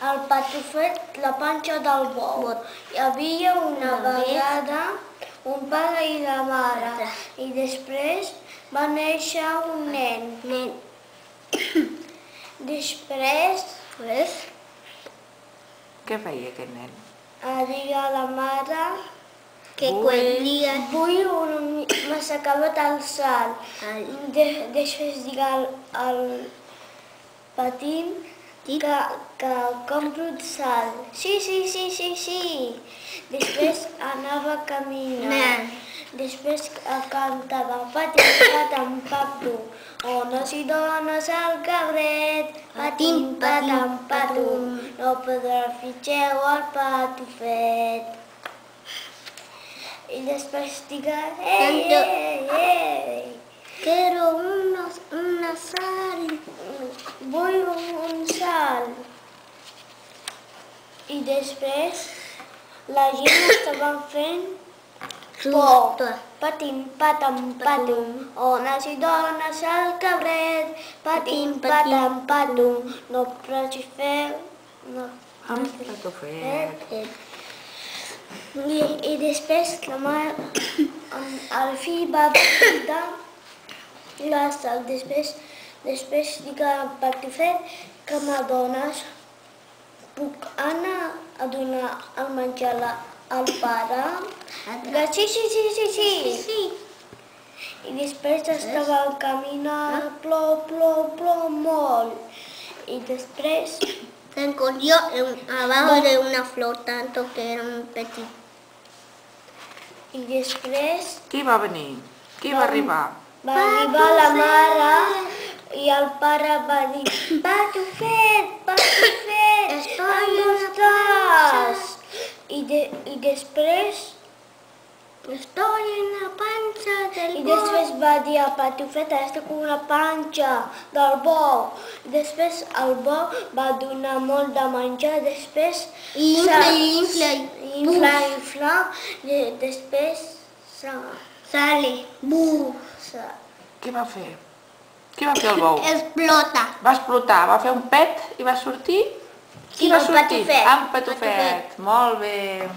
el patufet la panxa del bou. Hi havia una vegada un pare i la mare i després va néixer un nen. Després Què feia aquest nen? digue a la mare Que cuelia. vull un massacabot al sal. Després digue al patim que compro un sal. Sí. Després anava caminant. Després cantava patim, patum, ones i dones al cabret, patim, patam, patum, no podrà fitxeu el patufet. I després digue, ei, Quiero una sal. vull un sal. I després la gent estava fent por. Patim, patam, patum, ones i dones al cabret, patim, patam, patum, no pracifeu, no. Amb patufet. I després la mare al fill va portar la sal. Després dic al patufet que m'adones, puc anar a donar el menjar al pare? Sí. I després estava caminant, plou molt. I després Se escondió abajo de una flor, tanto que era un petit. I després Qui va venir? Qui va arribar? va arribar la mare i el pare va dir Patufet, on estàs? I després Estoy en la panza del després va dir al Patufet, està com una panxa del bou. Després el bou va donar molt de menjar, després Infla. i després Sale. Què va fer? Què va fer el bou? Explota. Va explotar, va fer un pet i va sortir? Qui va sortir? Patufet. En Patufet. Molt bé.